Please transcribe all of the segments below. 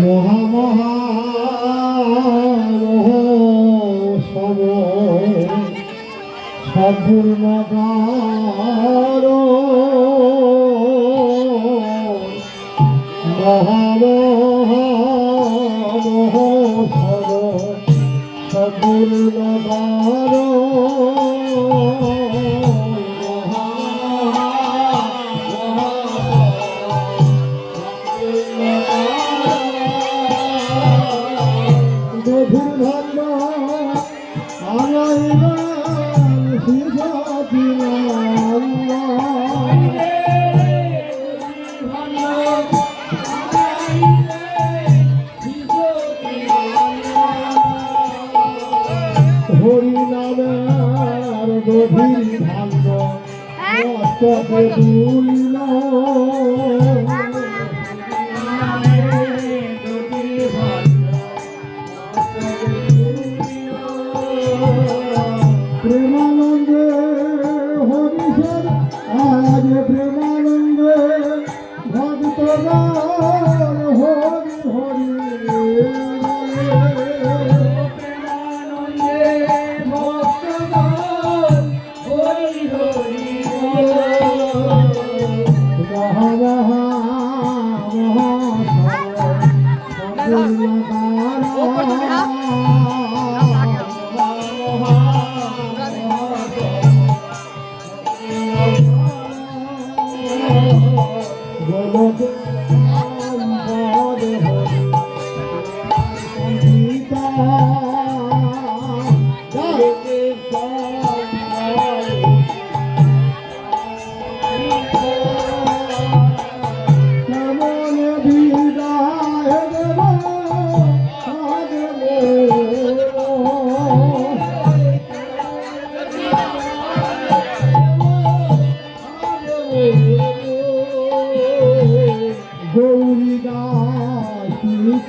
মহা সম্পূর্ণকার সম্পূর্ণকার হরিনামের গভীর ভাণ্ড মস্তকে তুলিল প্রেমানন্দে হরিষের আজ প্রেমানন্দে ভক্তগণ হরি হরি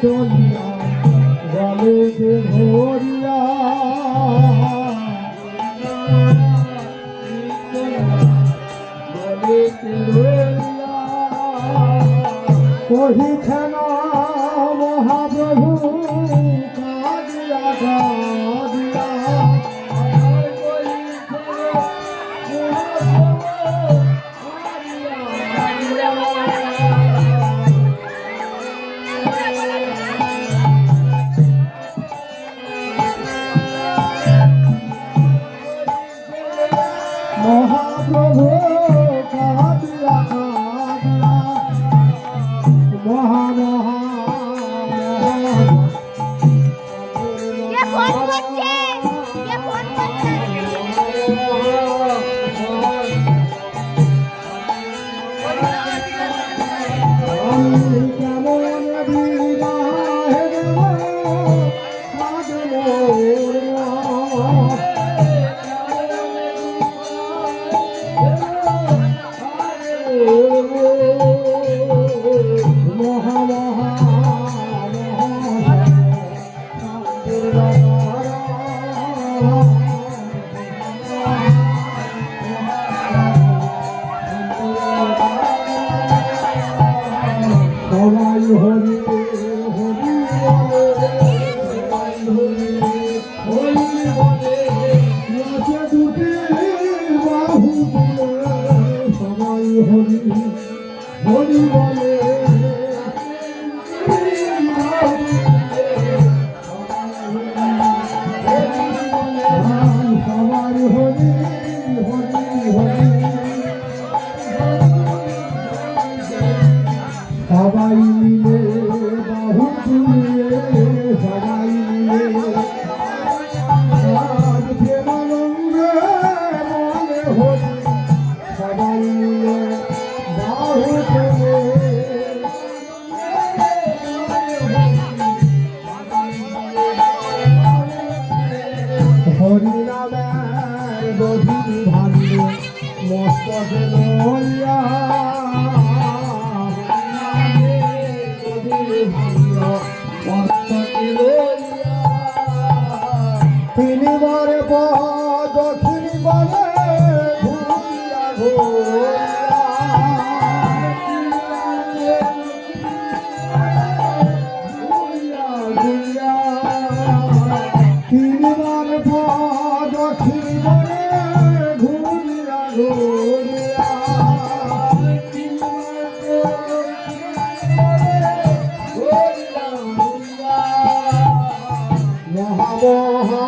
চলিয়া গলে ধরিয়া কহিছেন মহাপ্রভু কাঁদিয়া কাঁদিয়া মহাপ্রভু কাঁদিয়া কাঁদিয়া মহা মহা সবাই হরি হরি হরি বলে দুটি বাহু সবাই হরি হরি বলে সবাই হরি হরি হরি সবাই মিলে বাহু তুলে সবাই মিলে আজ প্রেমানন্দে মনে হরি সবাই মিলে বাহু তুলে হরিনামের গভীর ভাণ্ড মস্তকে লইয়া তিনি বারে দক্ষিণ বলে ঘুরিয়া ঘুরিয়া মহা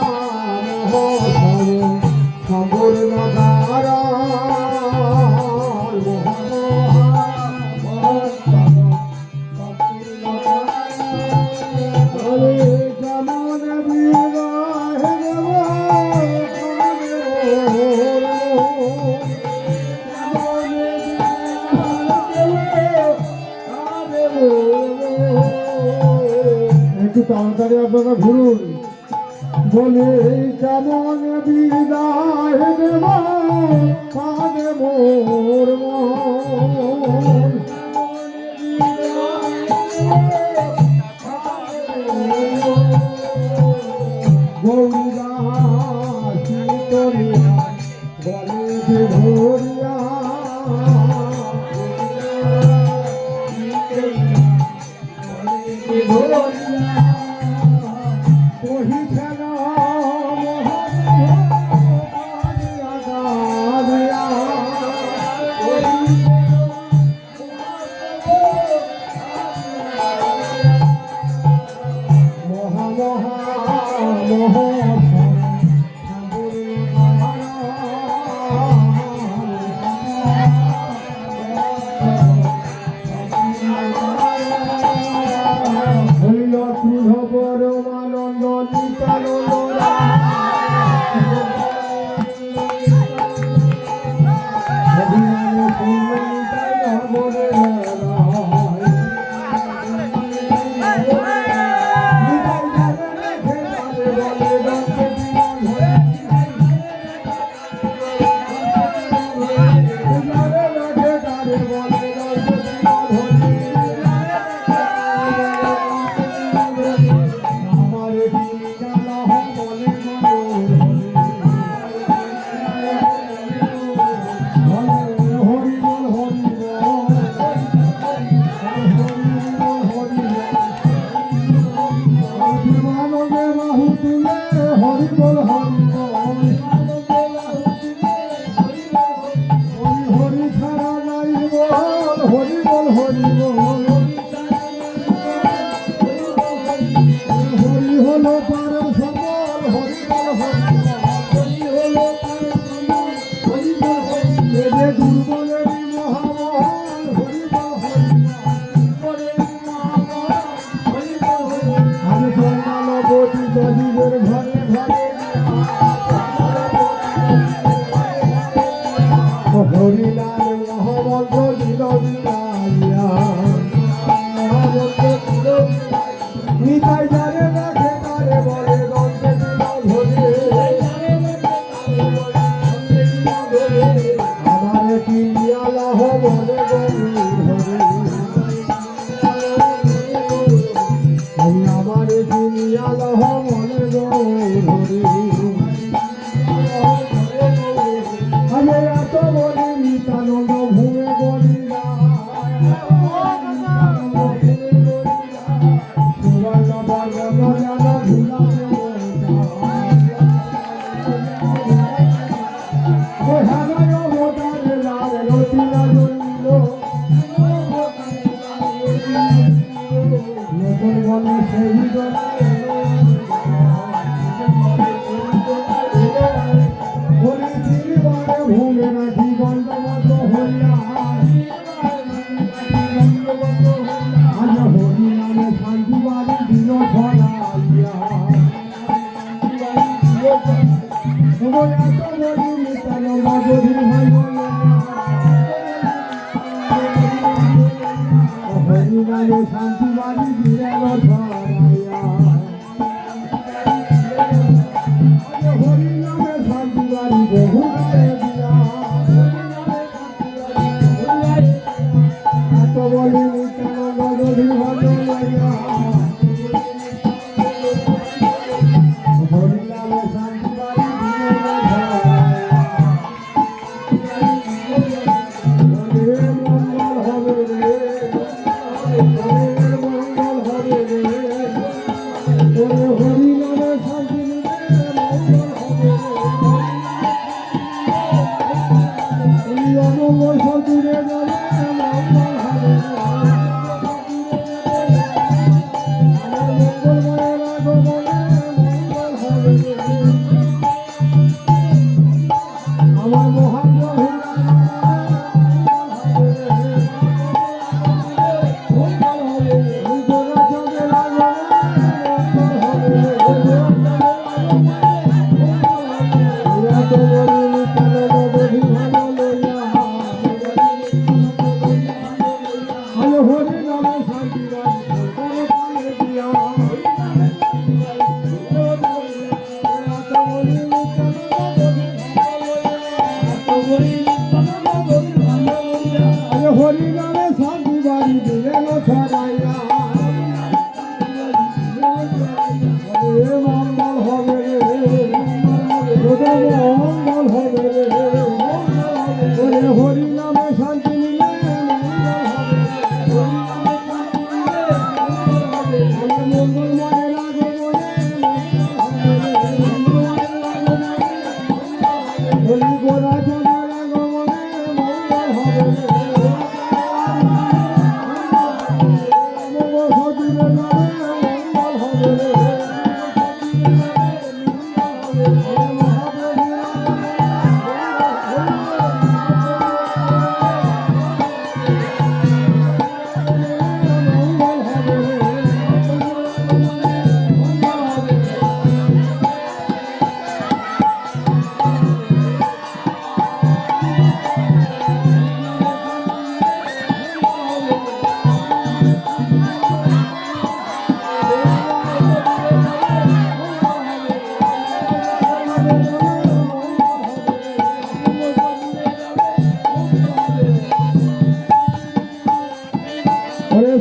সম্পূর্ণ একটু তাড়াতাড়ি আপনারা ঘুরুন বলে কেমন বিদায় দেব কাঁদে মোর মন গৌরা চিতরিয়া বলে যে ধরিয়া হরিলাল মহামন্ত্র দিল দিলাইয়া নিতাই জানে রাখে তারে বলে গন্ধে দিল আমার কিয়ালাহ বলে আমার কিয়ালাহ বলে আমি এত বলি নিতানন্দ ভূমে বলি সুবর্ণ বর্ণ জান নতুন বলে সেই ভূমে আমার মহাপ্রভু হরিনামে শান্তি বাড়ি দিলেন ছড়াইয়া মঙ্গল হবে মঙ্গল হবে হরিনামে শান্তি নিলে মঙ্গল মনে লাগো মনে গোড়া জমে লাগো মনে মঙ্গল হবে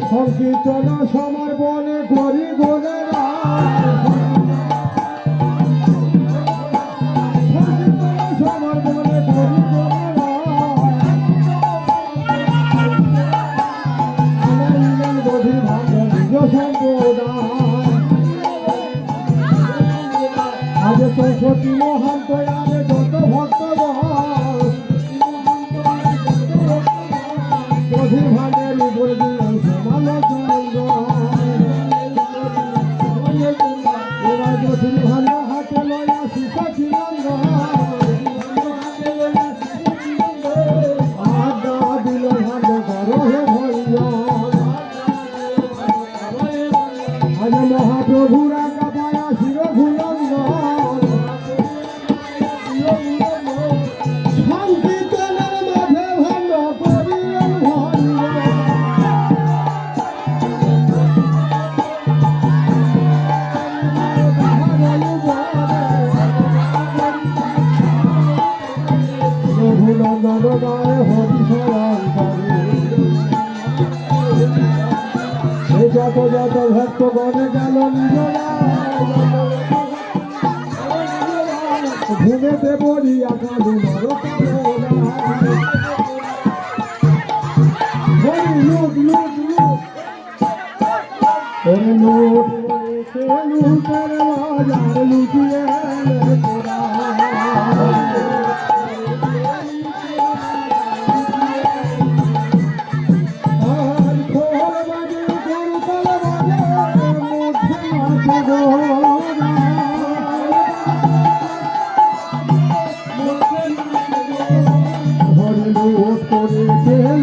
সংকীর্তন সমর বলে করি গোলে সমর বলে করি গভীর ভাগ নিজ সম্প্রদায় আজ 64 মহান প্রয়াণে যত ভক্তগণ গভীর ভাগের উপরে দিলাম হাতে লয়া শিখা ছিলাম আড্ডা দিল ভাগ করো হে ভৈয়া আজ মহাপ্রভুরা কাপায়া শির ভুলঙ্গ সংকীর্তনের মাঝে ভালো করিলেন ভুলঙ্গর গায়ে হরি যত যত ভক্ত গণে গেল ঘুমেতে বলিয়া কালু লুট লুট লুট ওরে লুট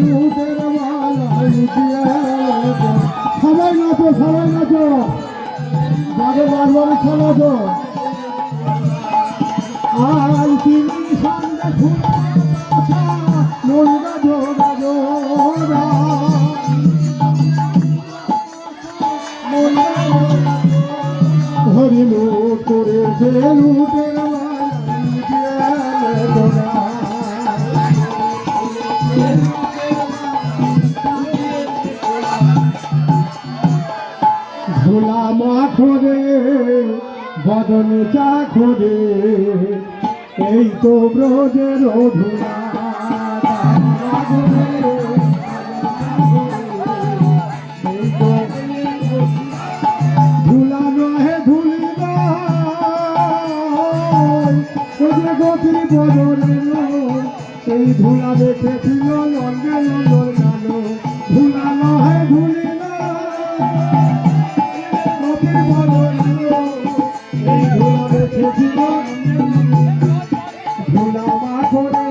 লুটের বাজার লুটিয়ে সবাই নাচো সবাই নাচো বাগে বারবার নাচো আর তিনি সামনে গাজো গাজো হরি লুট করেছে লুটের ভোলা মাখরে বদনে চাখরে এই তো ব্রজের ধুলা ধুলা নহে ধুলি গতি বদনে এই ধুলা দেখেছিল লঙ্গে লঙ্গর গানো ধুলা নহে ধুলি এই ধুলা দেখেছিল ধুলা করে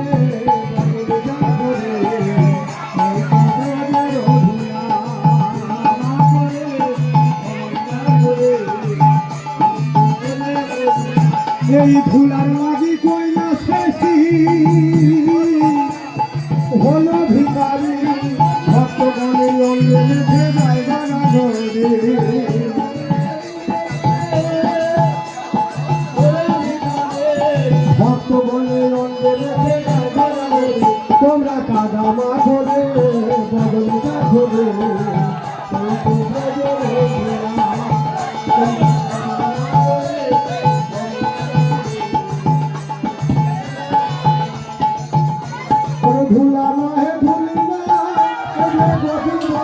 এই ধুলার লাগি কইনা শেষি হলো ভিখারি ভক্তগণে অঙ্গে মেঘে যায় জানা ঘরে ভক্তগণে অঙ্গে মেঘে যায় জানা ঘরে তোমরা কাদামা করে বদলটা ঘরে ভুলা নহে ভুলি না ভুলা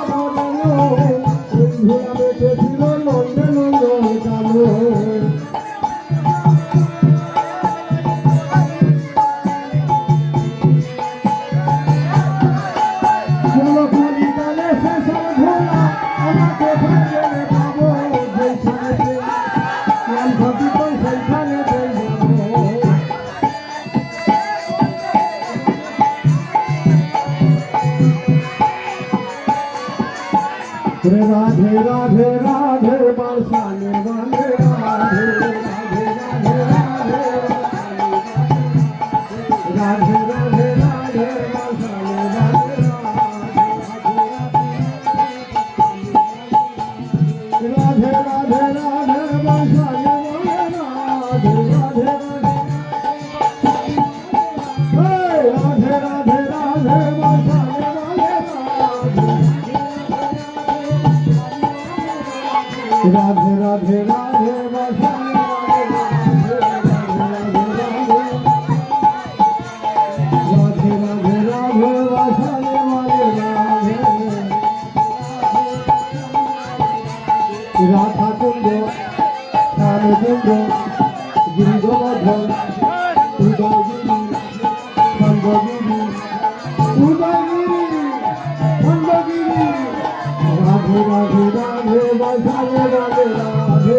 বেঁচেছিল নন্দে নন্দ কালো ফুলি গেলে শেষের ভোলা আমাকে ভাঙে পাবো যেখানে ঘটিত সেইখানে राधे राधे राधे बरसाने वाले राधे राधे राधे राधे राधे राधे बरसाने वाले राधे राधे राधे बरसाने वाले राधे राधे राधे राधे राधे बरसाने वाले राधे राधे राधे बरसाने वाले राधे राधे राधे बरसाने वाले राधा कुंड श्याम कुंड गिरि गोवर्धन उदयगिरी खंडगिरी उदयगिरी खंडगिरी राधे राधे राधे बरसाने वाले राधे राधे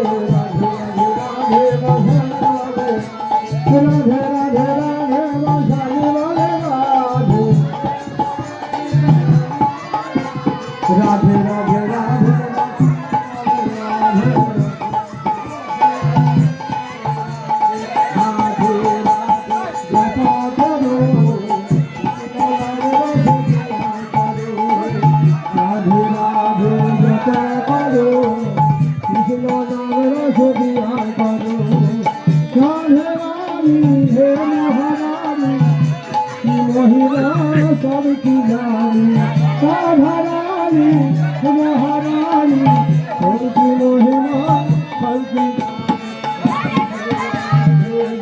राधे राधे बरसाने वाले राधे राधे राधे बरसाने वाले राधे राधे राधे सब की रानी राधारानी महारानी सब की मोहिमा सबकी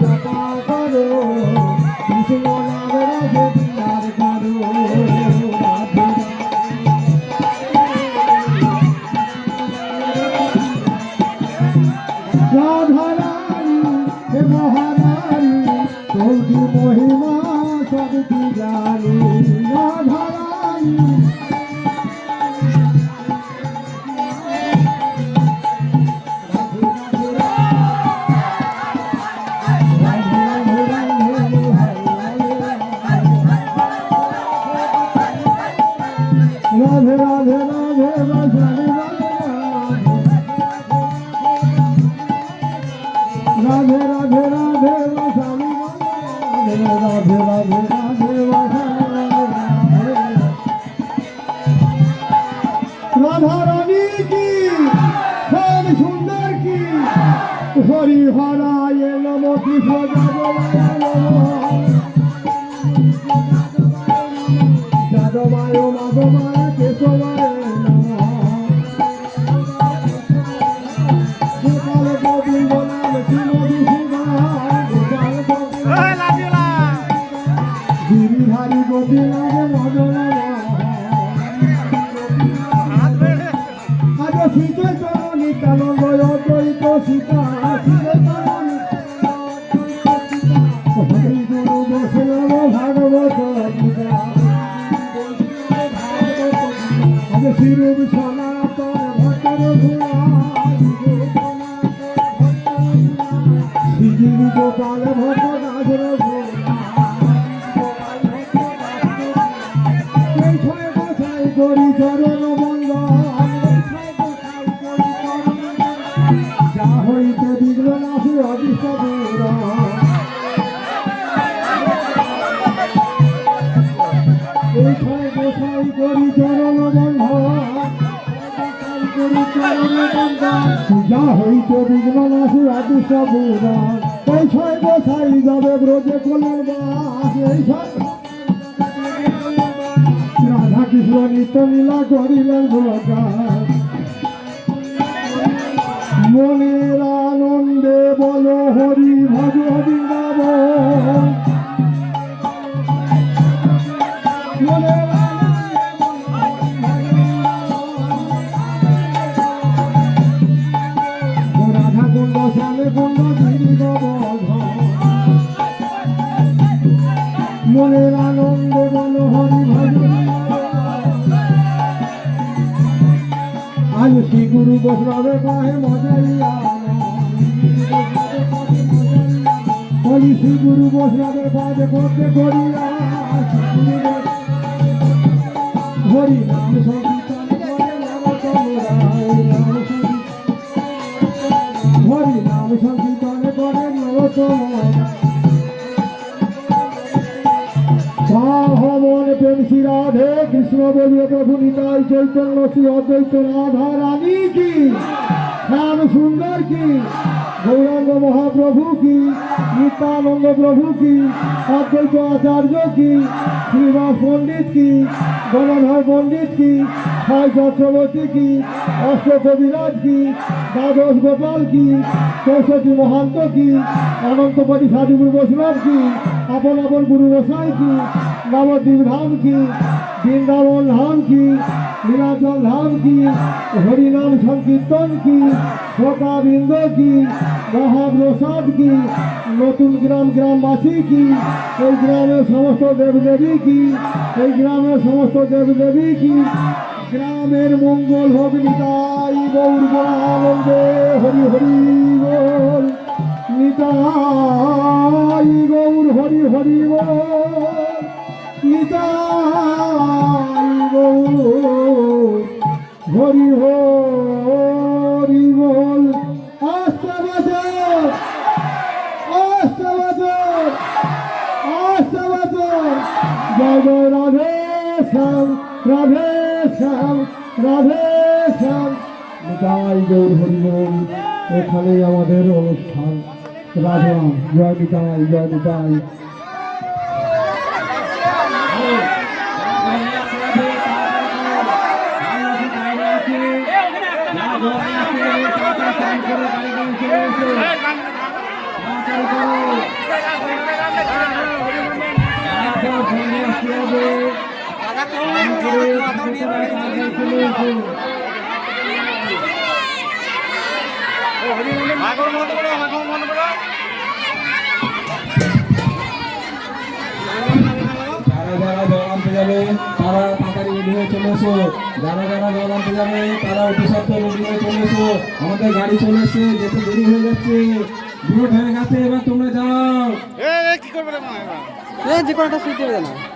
जपा करो कृष्ण नाम राधे प्यार करो राधारानी महारानी सबकी मोहिमा सबकी रानी राधारानी राधे राधे राधे बरसाने वाले राधे राधे राधे बरसाने वाले राधे राधे राधे राधा रानी की श्याम सुंदर की हरि हराय नमो कृष्ण जादवाय माधवाय केशवाय नमः गोपाल गोविंद नाम श्रीमती गिरिधारी गोपीनाथ मदन आज सीते चरणी कानंद अद्वैत सीता हरि गुरु वैष्णव भागवत गीता आज श्रीरूप सनातन भट्टर श्रीजीवी गोपाल भट्ट दास এই ছয় গোসাই করি চরণ বন্ধন যা হইতে বিঘ্ন নাশি আদি সবুদান এই ছয় গোসাই যাবে ব্রজে কোলের বাস এই ছয় রাধা কৃষ্ণ নিত্য লীলা করিলেন প্রকাশ মনের আনন্দে বল হরি ভজ বৃন্দাবন মনের রাধা কুণ্ড শ্যামে কুণ্ড গিরি গোবর্ধন মনের আনন্দে বল হরি ভজ আজ শ্রী গুরু বৈষ্ণবে কহে মজাইয়া বলি শ্রী গুরু বৈষ্ণবের কাজে করতে করিয়া হরি নাম সংকীর্তন হরি নাম সংকীর্তন করে নরোত্তম ভগবান প্রেম শ্রী রাধে কৃষ্ণ বলিয়ে প্রভু নিতাই চৈতন্য শ্রী অদ্বৈত রাধা রানী কি শ্যাম সুন্দর কি গৌরাঙ্গ মহাপ্রভু কি নিত্যানন্দ প্রভু কি অদ্বৈত আচার্য কি শ্রীবাস পণ্ডিত কি গণধর পণ্ডিত কি ছয় চক্রবর্তী কি অষ্ট কবিরাজ কি দ্বাদশ গোপাল কি চৌষট্টি মহান্ত কি অনন্তপতি সাধুগুরু বৈষ্ণব কি আপন আপন গুরু গোসাই কি নবদ্বীপ ধাম কি বৃন্দাবন ধাম কি নীলাচল ধাম কি হরিনাম সংকীর্তন কি শোকাবিন্দ কি মহাপ্রসাদ কি নতুন গ্রাম গ্রামবাসী কি এই গ্রামের সমস্ত দেবদেবী কি এই গ্রামের সমস্ত দেবদেবী কি গ্রামের মঙ্গল হোক নিতাই গৌর আনন্দে হরি হরি বল নিতাই গৌর হরি হরি বল নিতাই গৌর হরি হরি বল আস্তে বছর আস্তে বছর আস্তে বছর জয় জয় রাধে শ্যাম রাধে শ্যাম রাধে শ্যাম নিতাই গৌর হরি বল এখানেই আমাদের অনুষ্ঠান রাধা জয় নিতাই জয় নিতাই যাবে তারা তাড়াতাড়ি রেডি হয়ে চলে এসো যারা যারা জল আনতে যাবে তারা অতি সত্ত্বে রেডি হয়ে চলে এসো আমাদের গাড়ি চলে এসছে যেতে দেরি হয়ে যাচ্ছে ভিড় হয়ে গেছে এবার তোমরা যাও কি করবে যে কোনো একটা সুইচ দেবে না